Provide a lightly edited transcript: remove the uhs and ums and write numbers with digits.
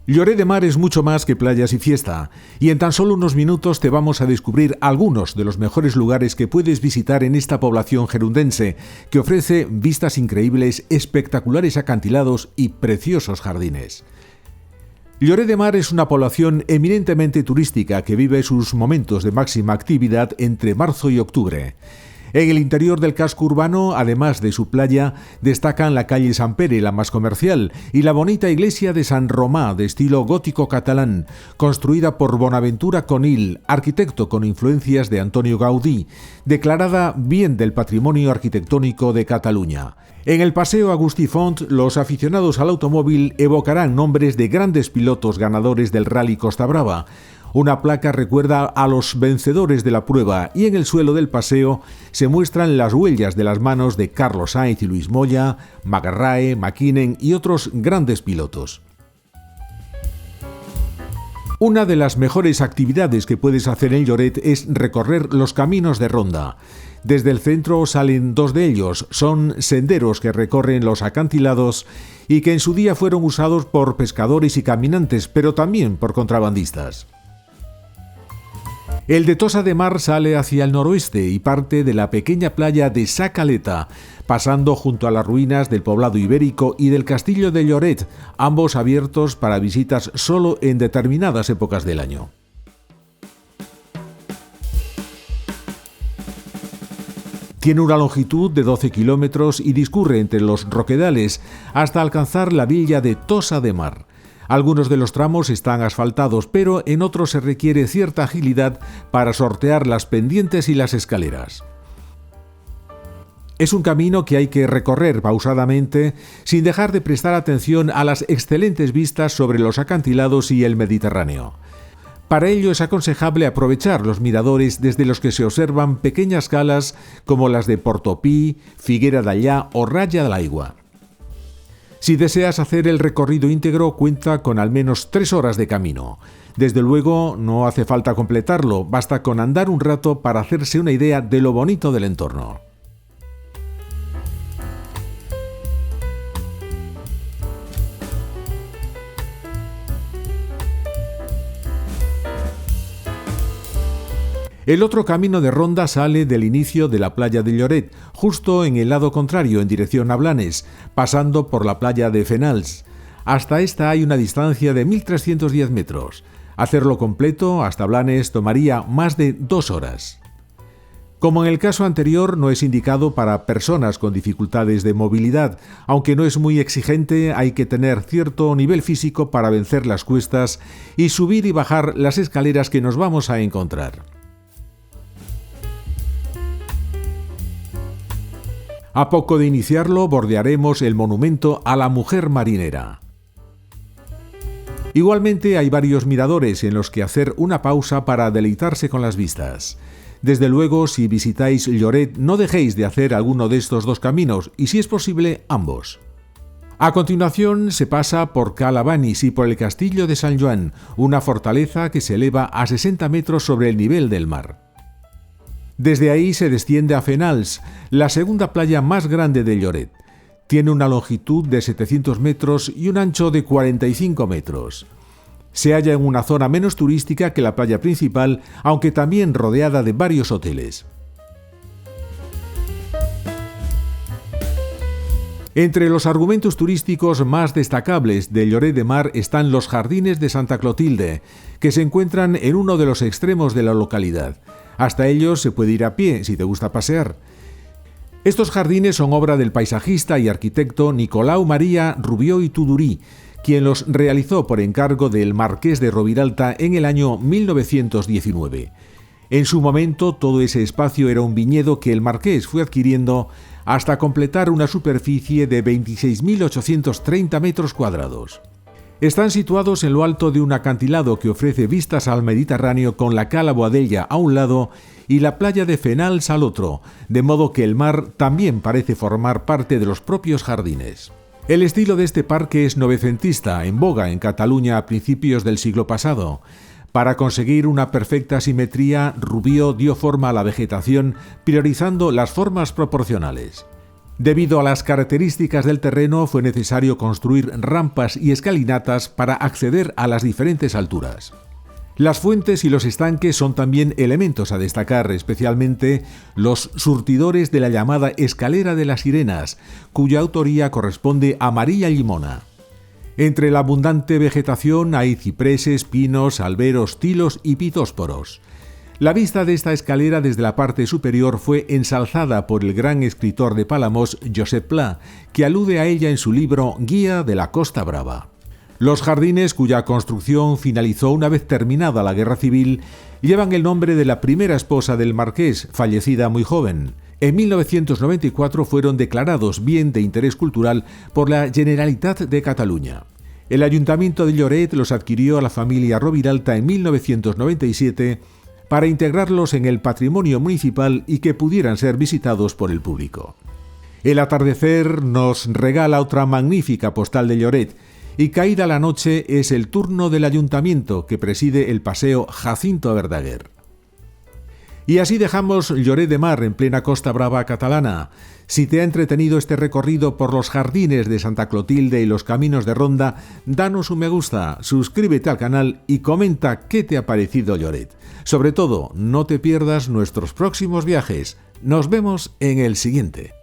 Lloret de Mar es mucho más que playas y fiesta, y en tan solo unos minutos te vamos a descubrir algunos de los mejores lugares que puedes visitar en esta población gerundense, que ofrece vistas increíbles, espectaculares acantilados y preciosos jardines. Lloret de Mar es una población eminentemente turística que vive sus momentos de máxima actividad entre marzo y octubre. En el interior del casco urbano, además de su playa, destacan la calle Sant Pere, la más comercial, y la bonita iglesia de Sant Romà, de estilo gótico catalán, construida por Bonaventura Conil, arquitecto con influencias de Antonio Gaudí, declarada Bien del Patrimonio Arquitectónico de Cataluña. En el Paseo Agustí Font, los aficionados al automóvil evocarán nombres de grandes pilotos ganadores del Rally Costa Brava. Una placa recuerda a los vencedores de la prueba y en el suelo del paseo se muestran las huellas de las manos de Carlos Sainz y Luis Moya, Magarrae, Mäkinen y otros grandes pilotos. Una de las mejores actividades que puedes hacer en Lloret es recorrer los caminos de ronda. Desde el centro salen dos de ellos, son senderos que recorren los acantilados y que en su día fueron usados por pescadores y caminantes, pero también por contrabandistas. El de Tossa de Mar sale hacia el noroeste y parte de la pequeña playa de Sa Caleta, pasando junto a las ruinas del poblado ibérico y del castillo de Lloret, ambos abiertos para visitas solo en determinadas épocas del año. Tiene una longitud de 12 kilómetros y discurre entre los roquedales hasta alcanzar la villa de Tossa de Mar. Algunos de los tramos están asfaltados, pero en otros se requiere cierta agilidad para sortear las pendientes y las escaleras. Es un camino que hay que recorrer pausadamente, sin dejar de prestar atención a las excelentes vistas sobre los acantilados y el Mediterráneo. Para ello es aconsejable aprovechar los miradores desde los que se observan pequeñas calas como las de Portopí, Figuera d'Allà o Raya de l'Aigua. Si deseas hacer el recorrido íntegro, cuenta con al menos 3 horas de camino. Desde luego, no hace falta completarlo, basta con andar un rato para hacerse una idea de lo bonito del entorno. El otro camino de ronda sale del inicio de la playa de Lloret, justo en el lado contrario en dirección a Blanes, pasando por la playa de Fenals. Hasta esta hay una distancia de 1.310 metros. Hacerlo completo hasta Blanes tomaría más de 2 horas. Como en el caso anterior, no es indicado para personas con dificultades de movilidad. Aunque no es muy exigente, hay que tener cierto nivel físico para vencer las cuestas y subir y bajar las escaleras que nos vamos a encontrar. A poco de iniciarlo, bordearemos el monumento a la mujer marinera. Igualmente hay varios miradores en los que hacer una pausa para deleitarse con las vistas. Desde luego, si visitáis Lloret, no dejéis de hacer alguno de estos dos caminos y, si es posible, ambos. A continuación se pasa por Cala Banis y por el castillo de Sant Joan, una fortaleza que se eleva a 60 metros sobre el nivel del mar. Desde ahí se desciende a Fenals, la segunda playa más grande de Lloret. Tiene una longitud de 700 metros y un ancho de 45 metros. Se halla en una zona menos turística que la playa principal, aunque también rodeada de varios hoteles. Entre los argumentos turísticos más destacables de Lloret de Mar están los jardines de Santa Clotilde, que se encuentran en uno de los extremos de la localidad. Hasta ellos se puede ir a pie, si te gusta pasear. Estos jardines son obra del paisajista y arquitecto Nicolau Maria Rubió i Tudurí, quien los realizó por encargo del marqués de Roviralta en el año 1919. En su momento, todo ese espacio era un viñedo que el marqués fue adquiriendo hasta completar una superficie de 26.830 metros cuadrados. Están situados en lo alto de un acantilado que ofrece vistas al Mediterráneo con la Cala Boadella a un lado y la playa de Fenals al otro, de modo que el mar también parece formar parte de los propios jardines. El estilo de este parque es novecentista, en boga en Cataluña a principios del siglo pasado. Para conseguir una perfecta simetría, Rubió dio forma a la vegetación priorizando las formas proporcionales. Debido a las características del terreno, fue necesario construir rampas y escalinatas para acceder a las diferentes alturas. Las fuentes y los estanques son también elementos a destacar, especialmente los surtidores de la llamada Escalera de las Sirenas, cuya autoría corresponde a María Llimona. Entre la abundante vegetación hay cipreses, pinos, alberos, tilos y pitósporos. La vista de esta escalera desde la parte superior fue ensalzada por el gran escritor de Palamós, Josep Pla, que alude a ella en su libro Guía de la Costa Brava. Los jardines, cuya construcción finalizó una vez terminada la Guerra Civil, llevan el nombre de la primera esposa del marqués, fallecida muy joven. En 1994 fueron declarados bien de interés cultural por la Generalitat de Cataluña. El Ayuntamiento de Lloret los adquirió a la familia Roviralta en 1997 para integrarlos en el patrimonio municipal y que pudieran ser visitados por el público. El atardecer nos regala otra magnífica postal de Lloret, y caída la noche es el turno del ayuntamiento que preside el paseo Jacinto Verdaguer. Y así dejamos Lloret de Mar en plena Costa Brava catalana. Si te ha entretenido este recorrido por los jardines de Santa Clotilde y los caminos de Ronda, danos un me gusta, suscríbete al canal y comenta qué te ha parecido Lloret. Sobre todo, no te pierdas nuestros próximos viajes. Nos vemos en el siguiente.